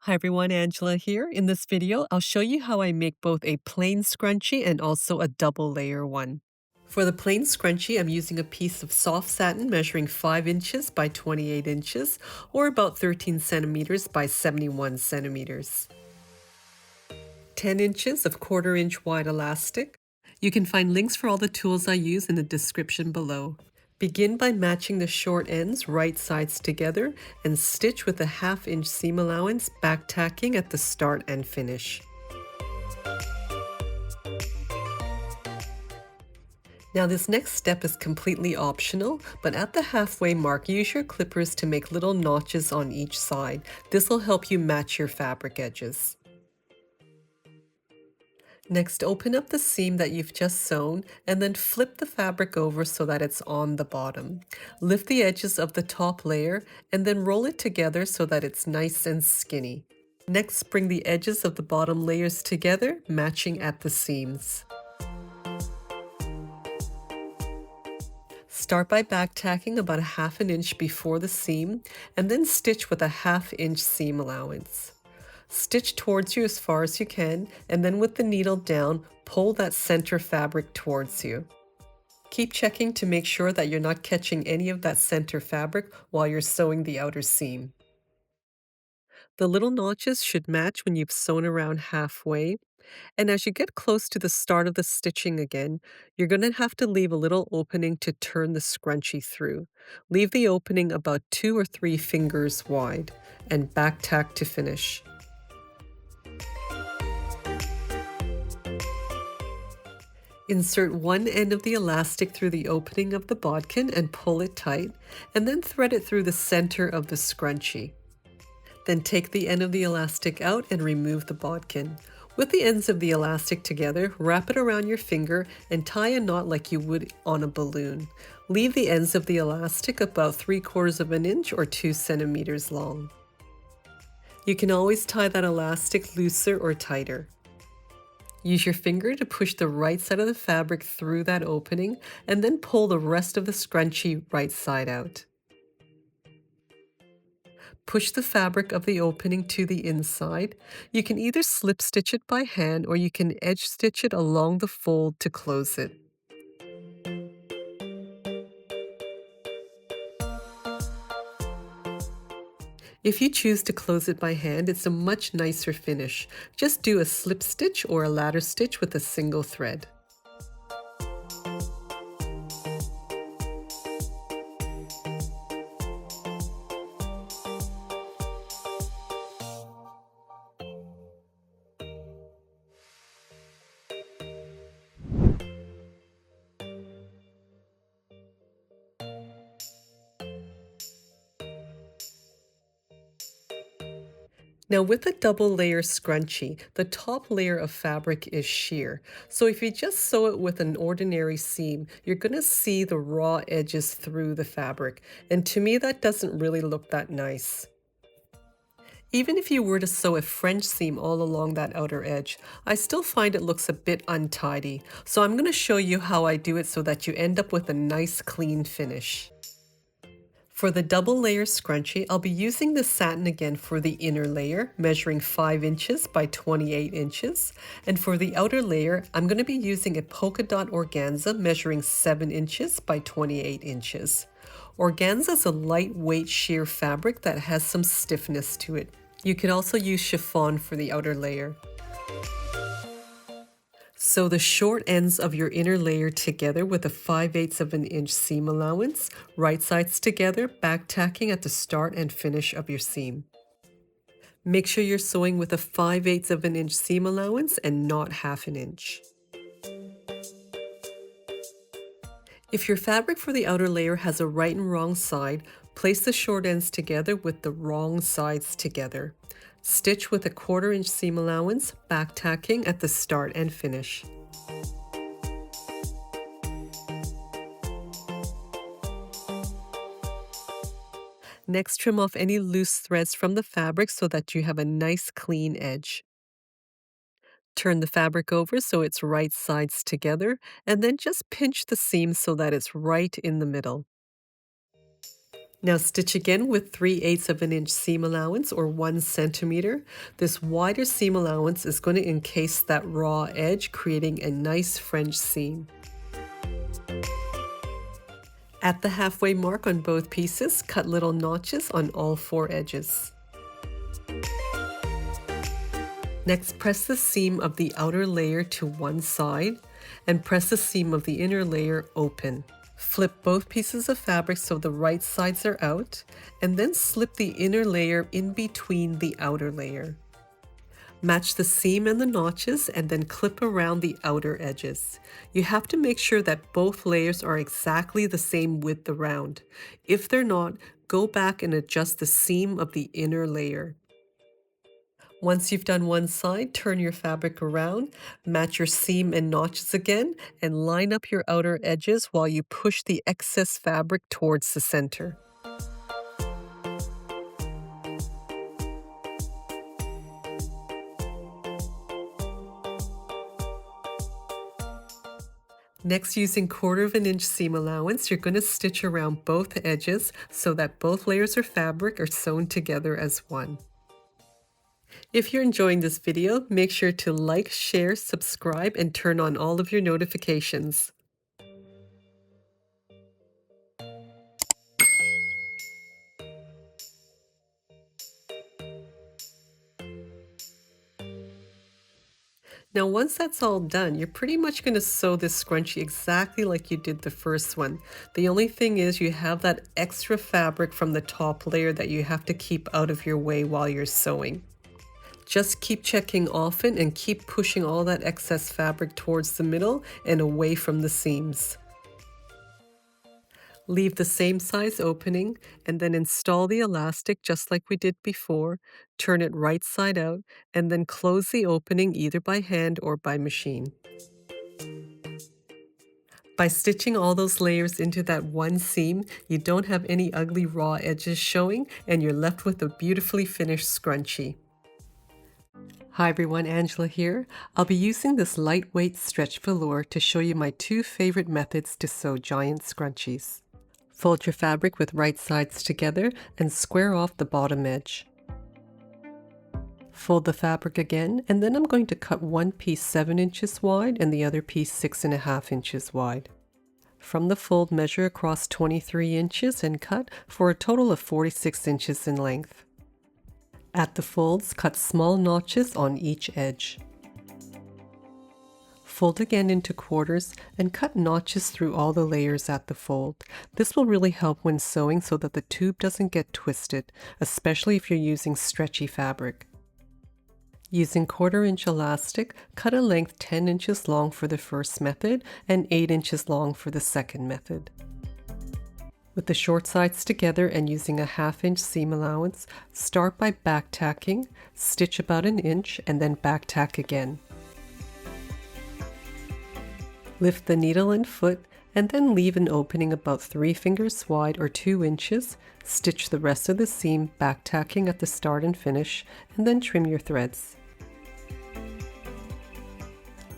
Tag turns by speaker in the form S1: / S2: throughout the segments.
S1: Hi everyone, Angela here. In this video, I'll show you how I make both a plain scrunchie and also a double layer one. For the plain scrunchie, I'm using a piece of soft satin measuring 5 inches by 28 inches, or about 13 centimeters by 71 centimeters. 10 inches of 1/4 inch wide elastic. You can find links for all the tools I use in the description below. Begin by matching the short ends right sides together and stitch with a 1/2 inch seam allowance, back tacking at the start and finish. Now this next step is completely optional, but at the halfway mark, use your clippers to make little notches on each side. This will help you match your fabric edges. Next, open up the seam that you've just sewn and then flip the fabric over so that it's on the bottom. Lift the edges of the top layer and then roll it together so that it's nice and skinny. Next, bring the edges of the bottom layers together, matching at the seams. Start by back tacking about a 1/2 inch before the seam and then stitch with a 1/2 inch seam allowance. Stitch towards you as far as you can, and then with the needle down, pull that center fabric towards you. Keep checking to make sure that you're not catching any of that center fabric while you're sewing the outer seam. The little notches should match when you've sewn around halfway, and as you get close to the start of the stitching again, you're going to have to leave a little opening to turn the scrunchie through. Leave the opening about 2 or 3 fingers wide, and back tack to finish. Insert one end of the elastic through the opening of the bodkin and pull it tight, and then thread it through the center of the scrunchie. Then take the end of the elastic out and remove the bodkin. With the ends of the elastic together, wrap it around your finger and tie a knot like you would on a balloon. Leave the ends of the elastic about 3/4 of an inch or 2 centimeters long. You can always tie that elastic looser or tighter. Use your finger to push the right side of the fabric through that opening and then pull the rest of the scrunchie right side out. Push the fabric of the opening to the inside. You can either slip stitch it by hand or you can edge stitch it along the fold to close it. If you choose to close it by hand, it's a much nicer finish. Just do a slip stitch or a ladder stitch with a single thread. Now with a double layer scrunchie, the top layer of fabric is sheer. So if you just sew it with an ordinary seam, you're going to see the raw edges through the fabric. And to me, that doesn't really look that nice. Even if you were to sew a French seam all along that outer edge, I still find it looks a bit untidy. So I'm going to show you how I do it so that you end up with a nice clean finish. For the double layer scrunchie, I'll be using the satin again for the inner layer, measuring 5 inches by 28 inches. And for the outer layer, I'm going to be using a polka dot organza measuring 7 inches by 28 inches. Organza is a lightweight sheer fabric that has some stiffness to it. You can also use chiffon for the outer layer. Sew the short ends of your inner layer together with a 5/8 of an inch seam allowance, right sides together, back tacking at the start and finish of your seam. Make sure you're sewing with a 5/8 of an inch seam allowance and not 1/2 an inch. If your fabric for the outer layer has a right and wrong side, place the short ends together with the wrong sides together. Stitch with a 1/4 inch seam allowance, back tacking at the start and finish. Next, trim off any loose threads from the fabric so that you have a nice clean edge. Turn the fabric over so it's right sides together, and then just pinch the seam so that it's right in the middle. Now stitch again with 3/8 of an inch seam allowance or 1 centimeter. This wider seam allowance is going to encase that raw edge, creating a nice French seam. At the halfway mark on both pieces, cut little notches on all 4 edges. Next, press the seam of the outer layer to one side and press the seam of the inner layer open. Flip both pieces of fabric so the right sides are out, and then slip the inner layer in between the outer layer. Match the seam and the notches and then clip around the outer edges. You have to make sure that both layers are exactly the same width around. If they're not, go back and adjust the seam of the inner layer. Once you've done one side, turn your fabric around, match your seam and notches again, and line up your outer edges while you push the excess fabric towards the center. Next, using 1/4 of an inch seam allowance, you're going to stitch around both edges so that both layers of fabric are sewn together as one. If you're enjoying this video, make sure to like, share, subscribe, and turn on all of your notifications. Now, once that's all done, you're pretty much going to sew this scrunchie exactly like you did the first one. The only thing is you have that extra fabric from the top layer that you have to keep out of your way while you're sewing. Just keep checking often and keep pushing all that excess fabric towards the middle and away from the seams. Leave the same size opening and then install the elastic just like we did before. Turn it right side out and then close the opening either by hand or by machine. By stitching all those layers into that one seam, you don't have any ugly raw edges showing and you're left with a beautifully finished scrunchie. Hi everyone, Angela here. I'll be using this lightweight stretch velour to show you my 2 favorite methods to sew giant scrunchies. Fold your fabric with right sides together and square off the bottom edge. Fold the fabric again, and then I'm going to cut one piece 7 inches wide and the other piece 6.5 inches wide. From the fold, measure across 23 inches and cut for a total of 46 inches in length. At the folds, cut small notches on each edge. Fold again into quarters and cut notches through all the layers at the fold. This will really help when sewing so that the tube doesn't get twisted, especially if you're using stretchy fabric. Using 1/4 inch elastic, cut a length 10 inches long for the first method and 8 inches long for the second method. With the short sides together and using a 1/2 inch seam allowance, start by back tacking, stitch about 1 inch, and then back tack again. Lift the needle and foot and then leave an opening about 3 fingers wide or 2 inches. Stitch the rest of the seam, back tacking at the start and finish, and then trim your threads.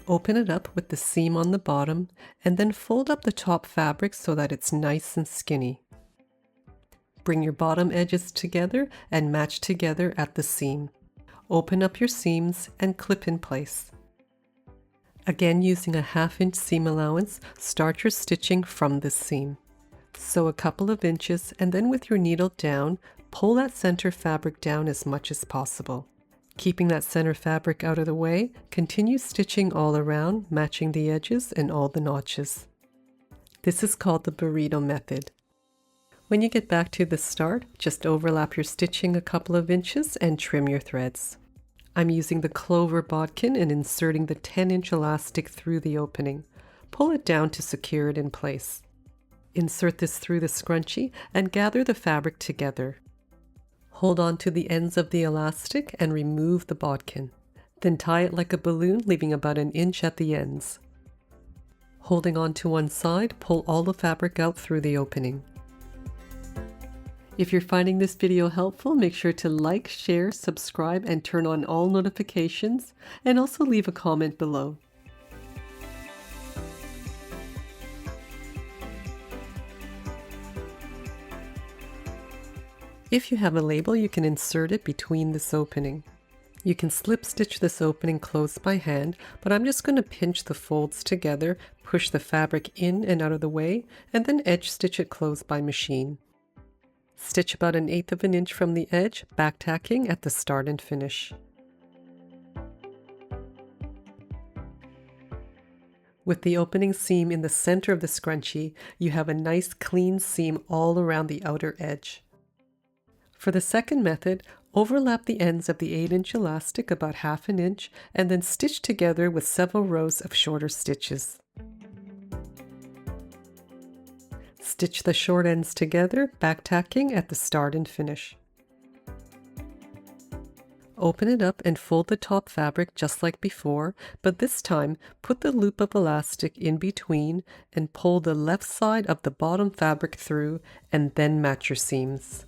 S1: Open it up with the seam on the bottom and then fold up the top fabric so that it's nice and skinny. Bring your bottom edges together and match together at the seam. Open up your seams and clip in place. Again, using a 1/2 inch seam allowance, start your stitching from this seam. Sew a couple of inches and then with your needle down, pull that center fabric down as much as possible. Keeping that center fabric out of the way, continue stitching all around, matching the edges and all the notches. This is called the burrito method. When you get back to the start, just overlap your stitching a couple of inches and trim your threads. I'm using the clover bodkin and inserting the 10-inch elastic through the opening. Pull it down to secure it in place. Insert this through the scrunchie and gather the fabric together. Hold on to the ends of the elastic and remove the bodkin. Then tie it like a balloon, leaving about 1 inch at the ends. Holding on to one side, pull all the fabric out through the opening. If you're finding this video helpful, make sure to like, share, subscribe, and turn on all notifications, and also leave a comment below. If you have a label, you can insert it between this opening. You can slip stitch this opening closed by hand, but I'm just going to pinch the folds together, push the fabric in and out of the way, and then edge stitch it closed by machine. Stitch about 1/8 of an inch from the edge, back tacking at the start and finish. With the opening seam in the center of the scrunchie, you have a nice clean seam all around the outer edge. For the second method, overlap the ends of the 8-inch elastic about 1/2 an inch and then stitch together with several rows of shorter stitches. Stitch the short ends together, back tacking at the start and finish. Open it up and fold the top fabric just like before, but this time put the loop of elastic in between and pull the left side of the bottom fabric through and then match your seams.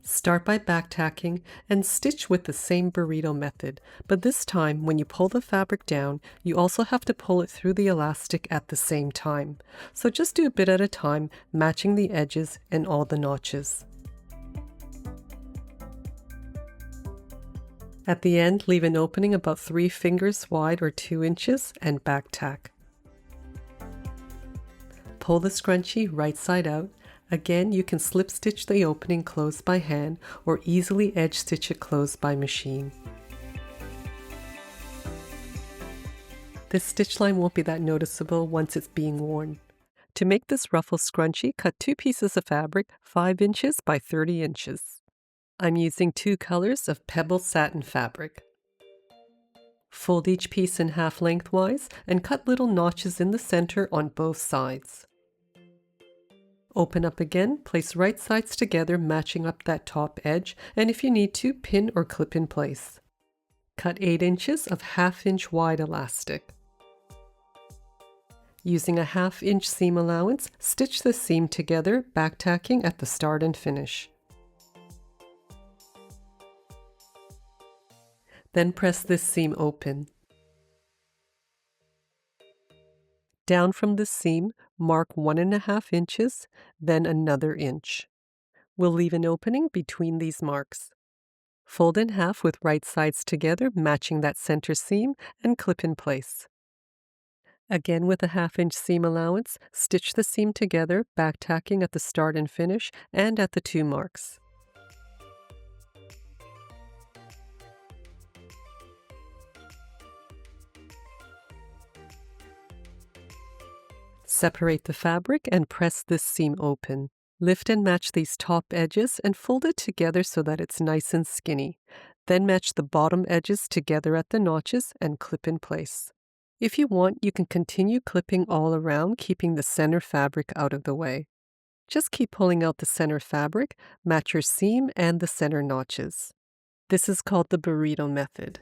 S1: Start by back tacking and stitch with the same burrito method, but this time when you pull the fabric down, you also have to pull it through the elastic at the same time. So just do a bit at a time, matching the edges and all the notches. At the end, leave an opening about 3 fingers wide or 2 inches and back tack. Pull the scrunchie right side out. Again, you can slip stitch the opening closed by hand or easily edge stitch it closed by machine. This stitch line won't be that noticeable once it's being worn. To make this ruffle scrunchie, cut 2 pieces of fabric 5 inches by 30 inches. I'm using 2 colors of pebble satin fabric. Fold each piece in half lengthwise and cut little notches in the center on both sides. Open up again, place right sides together matching up that top edge, and if you need to, pin or clip in place. Cut 8 inches of 1/2 inch wide elastic. Using a 1/2 inch seam allowance, stitch the seam together, back tacking at the start and finish. Then press this seam open. Down from the seam, mark 1.5 inches, then another inch. We'll leave an opening between these marks. Fold in half with right sides together, matching that center seam, and clip in place. Again with a 1/2 inch seam allowance, stitch the seam together, back tacking at the start and finish, and at the 2 marks. Separate the fabric and press this seam open. Lift and match these top edges and fold it together so that it's nice and skinny. Then match the bottom edges together at the notches and clip in place. If you want, you can continue clipping all around, keeping the center fabric out of the way. Just keep pulling out the center fabric, match your seam and the center notches. This is called the burrito method.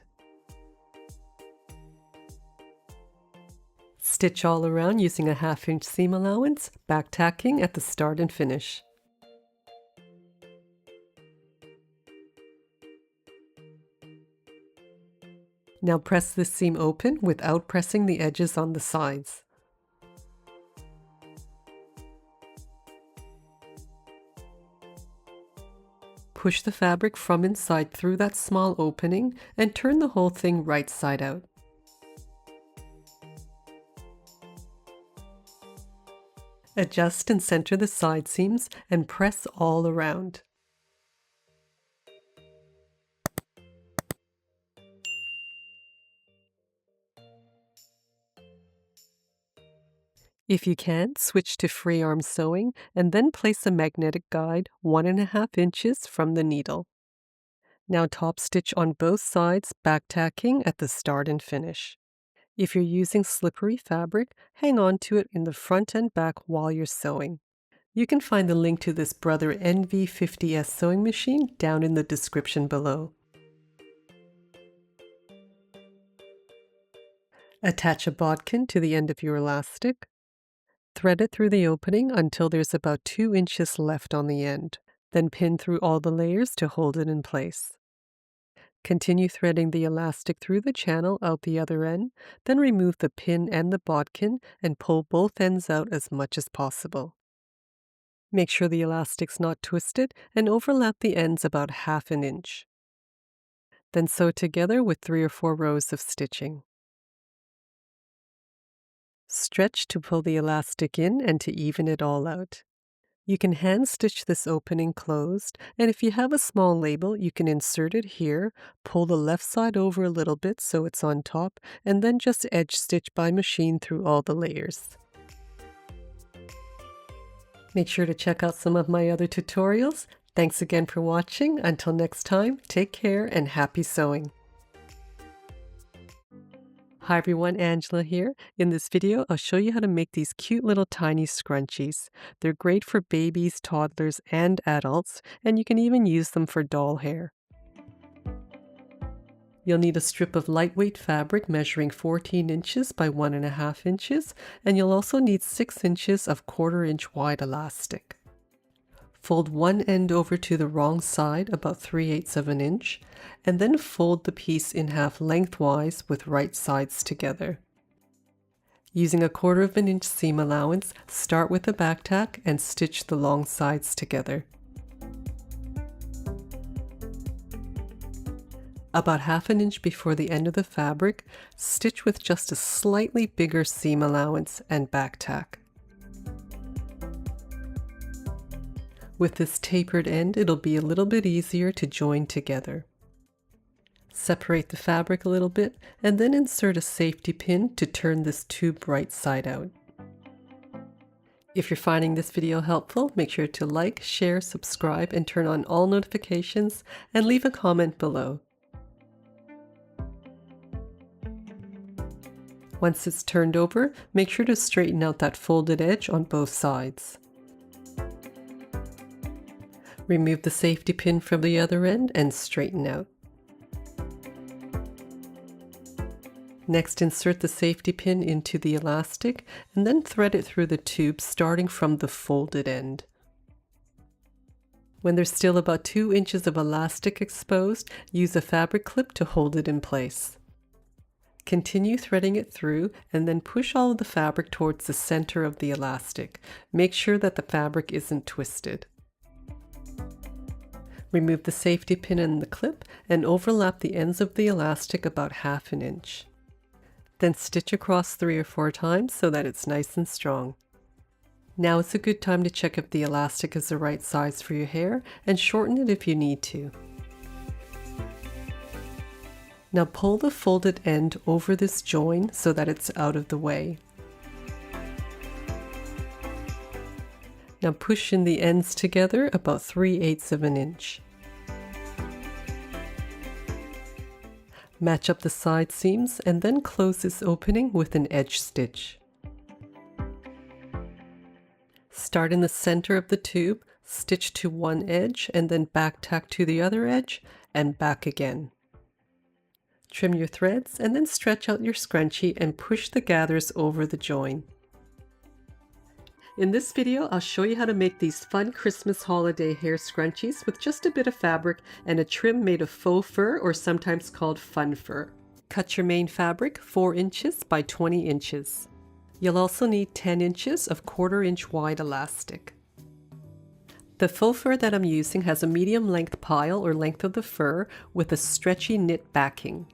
S1: Stitch all around using a 1/2 inch seam allowance, back tacking at the start and finish. Now press this seam open without pressing the edges on the sides. Push the fabric from inside through that small opening and turn the whole thing right side out. Adjust and center the side seams and press all around. If you can, switch to free arm sewing and then place a magnetic guide 1.5 inches from the needle. Now top stitch on both sides, back tacking at the start and finish. If you're using slippery fabric, hang on to it in the front and back while you're sewing. You can find the link to this Brother NV50S sewing machine down in the description below. Attach a bodkin to the end of your elastic. Thread it through the opening until there's about 2 inches left on the end. Then pin through all the layers to hold it in place. Continue threading the elastic through the channel out the other end, then remove the pin and the bodkin and pull both ends out as much as possible. Make sure the elastic's not twisted and overlap the ends about 1/2 inch. Then sew together with 3 or 4 rows of stitching. Stretch to pull the elastic in and to even it all out. You can hand stitch this opening closed, and if you have a small label, you can insert it here, pull the left side over a little bit so it's on top, and then just edge stitch by machine through all the layers. Make sure to check out some of my other tutorials. Thanks again for watching. Until next time, take care and happy sewing. Hi everyone, Angela here. In this video, I'll show you how to make these cute little tiny scrunchies. They're great for babies, toddlers, and adults, and you can even use them for doll hair. You'll need a strip of lightweight fabric measuring 14 inches by 1.5 inches, and you'll also need 6 inches of 1/4 inch wide elastic. Fold one end over to the wrong side about 3/8 of an inch, and then fold the piece in half lengthwise with right sides together. Using a 1/4 of an inch seam allowance, start with the back tack and stitch the long sides together. About 1/2 inch before the end of the fabric, stitch with just a slightly bigger seam allowance and back tack. With this tapered end, it'll be a little bit easier to join together. Separate the fabric a little bit and then insert a safety pin to turn this tube right side out. If you're finding this video helpful, make sure to like, share, subscribe, and turn on all notifications, and leave a comment below. Once it's turned over, make sure to straighten out that folded edge on both sides. Remove the safety pin from the other end and straighten out. Next, insert the safety pin into the elastic and then thread it through the tube starting from the folded end. When there's still about 2 inches of elastic exposed, use a fabric clip to hold it in place. Continue threading it through and then push all of the fabric towards the center of the elastic. Make sure that the fabric isn't twisted. Remove the safety pin and the clip and overlap the ends of the elastic about 1/2 inch. Then stitch across 3 or 4 times so that it's nice and strong. Now is a good time to check if the elastic is the right size for your hair and shorten it if you need to. Now pull the folded end over this join so that it's out of the way. Now push in the ends together about 3/8 of an inch. Match up the side seams and then close this opening with an edge stitch. Start in the center of the tube, stitch to one edge and then back tack to the other edge and back again. Trim your threads and then stretch out your scrunchie and push the gathers over the join. In this video, I'll show you how to make these fun Christmas holiday hair scrunchies with just a bit of fabric and a trim made of faux fur, or sometimes called fun fur. Cut your main fabric 4 inches by 20 inches. You'll also need 10 inches of 1/4 inch wide elastic. The faux fur that I'm using has a medium length pile or length of the fur with a stretchy knit backing.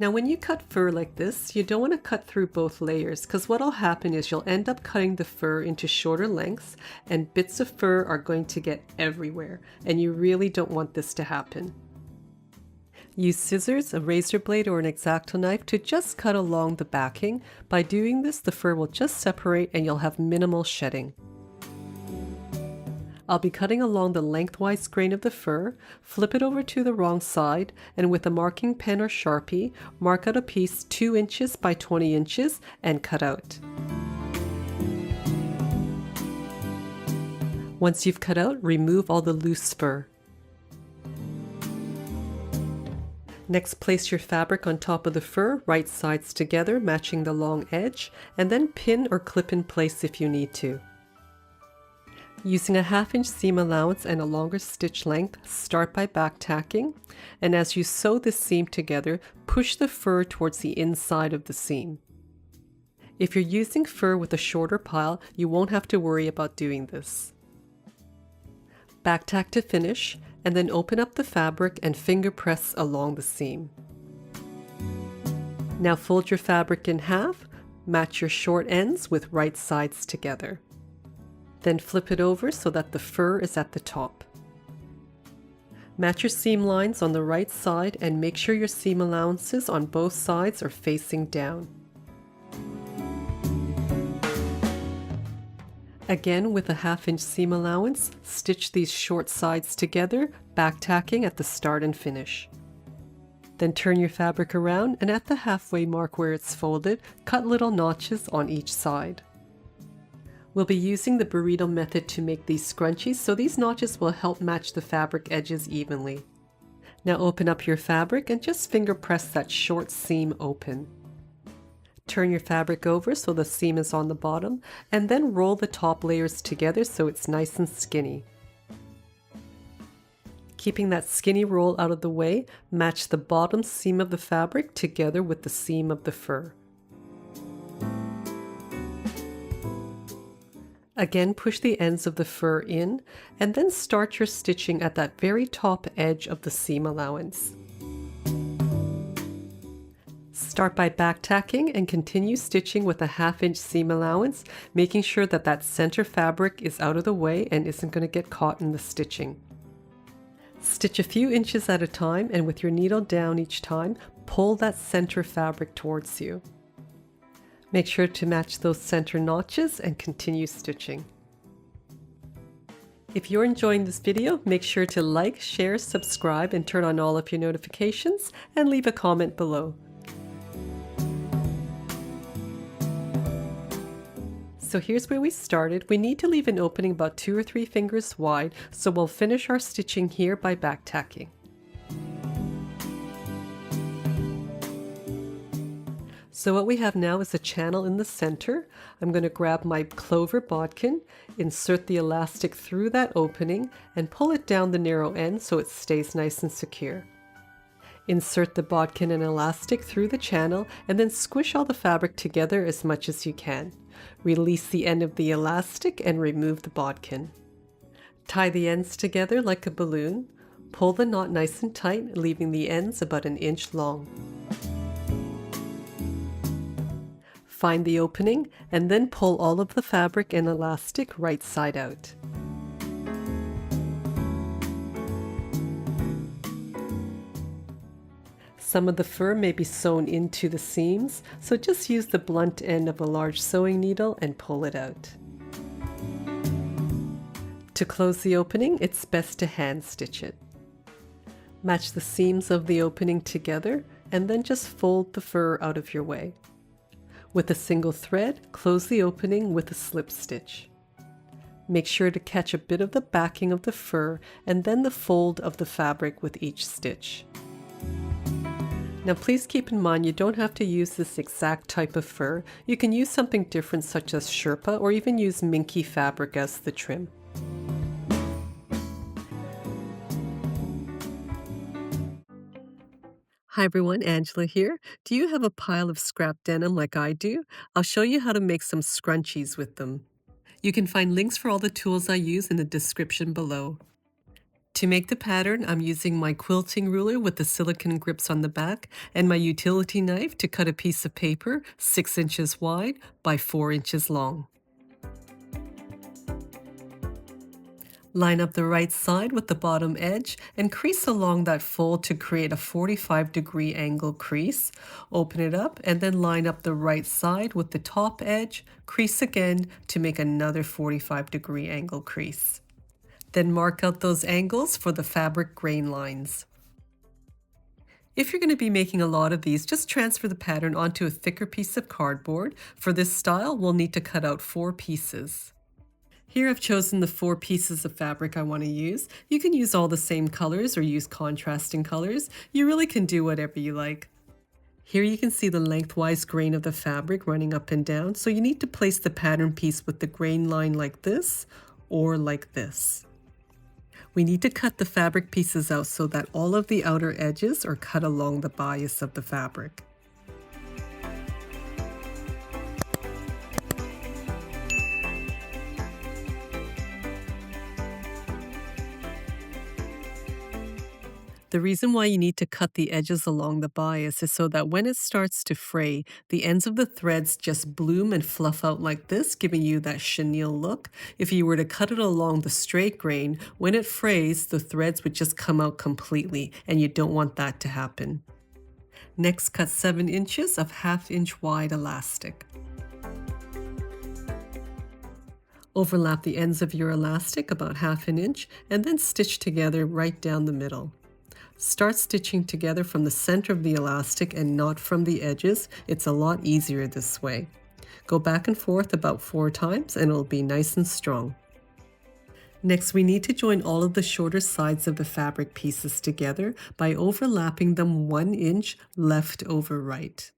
S1: Now when you cut fur like this, you don't want to cut through both layers, because what'll happen is you'll end up cutting the fur into shorter lengths and bits of fur are going to get everywhere, and you really don't want this to happen. Use scissors, a razor blade, or an X-Acto knife to just cut along the backing. By doing this, the fur will just separate and you'll have minimal shedding. I'll be cutting along the lengthwise grain of the fur, flip it over to the wrong side, and with a marking pen or Sharpie, mark out a piece 2 inches by 20 inches and cut out. Once you've cut out, remove all the loose fur. Next, place your fabric on top of the fur, right sides together, matching the long edge, and then pin or clip in place if you need to. Using a 1/2 inch seam allowance and a longer stitch length, start by back tacking, and as you sew this seam together, push the fur towards the inside of the seam. If you're using fur with a shorter pile, you won't have to worry about doing this. Back tack to finish, and then open up the fabric and finger press along the seam. Now fold your fabric in half, match your short ends with right sides together. Then flip it over so that the fur is at the top. Match your seam lines on the right side and make sure your seam allowances on both sides are facing down. Again, with a 1/2 inch seam allowance, stitch these short sides together, back tacking at the start and finish. Then turn your fabric around and at the halfway mark where it's folded, cut little notches on each side. We'll be using the burrito method to make these scrunchies, so these notches will help match the fabric edges evenly. Now open up your fabric and just finger press that short seam open. Turn your fabric over so the seam is on the bottom, and then roll the top layers together so it's nice and skinny. Keeping that skinny roll out of the way, match the bottom seam of the fabric together with the seam of the fur. Again, push the ends of the fur in, and then start your stitching at that very top edge of the seam allowance. Start by back tacking and continue stitching with a 1/2 inch seam allowance, making sure that that center fabric is out of the way and isn't going to get caught in the stitching. Stitch a few inches at a time, and with your needle down each time, pull that center fabric towards you. Make sure to match those center notches and continue stitching. If you're enjoying this video, make sure to like, share, subscribe, and turn on all of your notifications, and leave a comment below. So here's where we started. We need to leave an opening about 2 or 3 fingers wide, so we'll finish our stitching here by back tacking. So what we have now is a channel in the center. I'm going to grab my clover bodkin, insert the elastic through that opening, and pull it down the narrow end so it stays nice and secure. Insert the bodkin and elastic through the channel, and then squish all the fabric together as much as you can. Release the end of the elastic and remove the bodkin. Tie the ends together like a balloon. Pull the knot nice and tight, leaving the ends about 1 inch long. Find the opening and then pull all of the fabric and elastic right side out. Some of the fur may be sewn into the seams, so just use the blunt end of a large sewing needle and pull it out. To close the opening, it's best to hand stitch it. Match the seams of the opening together and then just fold the fur out of your way. With a single thread, close the opening with a slip stitch. Make sure to catch a bit of the backing of the fur and then the fold of the fabric with each stitch. Now please keep in mind you don't have to use this exact type of fur. You can use something different such as Sherpa, or even use minky fabric as the trim. Hi everyone, Angela here. Do you have a pile of scrap denim like I do? I'll show you how to make some scrunchies with them. You can find links for all the tools I use in the description below. To make the pattern, I'm using my quilting ruler with the silicone grips on the back and my utility knife to cut a piece of paper 6 inches wide by 4 inches long. Line up the right side with the bottom edge and crease along that fold to create a 45-degree angle crease. Open it up and then line up the right side with the top edge, crease again to make another 45-degree angle crease. Then mark out those angles for the fabric grain lines. If you're going to be making a lot of these, just transfer the pattern onto a thicker piece of cardboard. For this style, we'll need to cut out 4 pieces. Here I've chosen the 4 pieces of fabric I want to use. You can use all the same colors or use contrasting colors. You really can do whatever you like. Here you can see the lengthwise grain of the fabric running up and down, so you need to place the pattern piece with the grain line like this or like this. We need to cut the fabric pieces out so that all of the outer edges are cut along the bias of the fabric. The reason why you need to cut the edges along the bias is so that when it starts to fray, the ends of the threads just bloom and fluff out like this, giving you that chenille look. If you were to cut it along the straight grain, when it frays, the threads would just come out completely, and you don't want that to happen. Next, cut 7 inches of 1/2 inch wide elastic. Overlap the ends of your elastic about 1/2 inch and then stitch together right down the middle. Start stitching together from the center of the elastic and not from the edges. It's a lot easier this way. Go back and forth about 4 times and it'll be nice and strong. Next, we need to join all of the shorter sides of the fabric pieces together by overlapping them 1 inch left over right.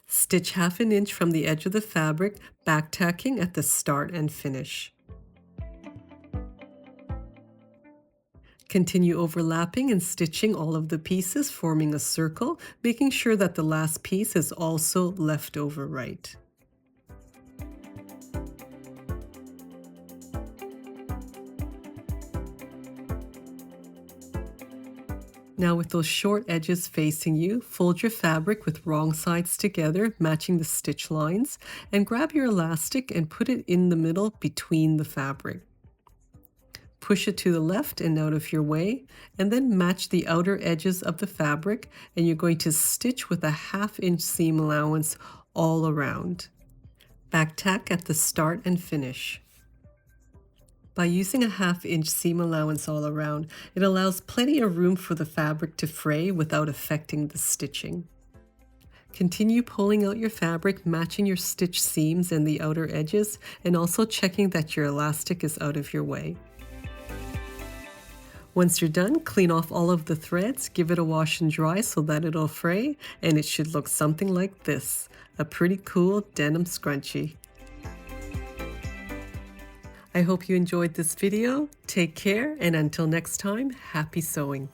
S1: Stitch 1/2 inch from the edge of the fabric, back tacking at the start and finish. Continue overlapping and stitching all of the pieces, forming a circle, making sure that the last piece is also left over right. Now with those short edges facing you, fold your fabric with wrong sides together, matching the stitch lines, and grab your elastic and put it in the middle between the fabric. Push it to the left and out of your way, and then match the outer edges of the fabric, and you're going to stitch with a 1/2 inch seam allowance all around. Back tack at the start and finish. By using a 1/2 inch seam allowance all around, it allows plenty of room for the fabric to fray without affecting the stitching. Continue pulling out your fabric, matching your stitch seams and the outer edges, and also checking that your elastic is out of your way. Once you're done, clean off all of the threads, give it a wash and dry so that it'll fray, and it should look something like this, a pretty cool denim scrunchie. I hope you enjoyed this video. Take care, and until next time, happy sewing.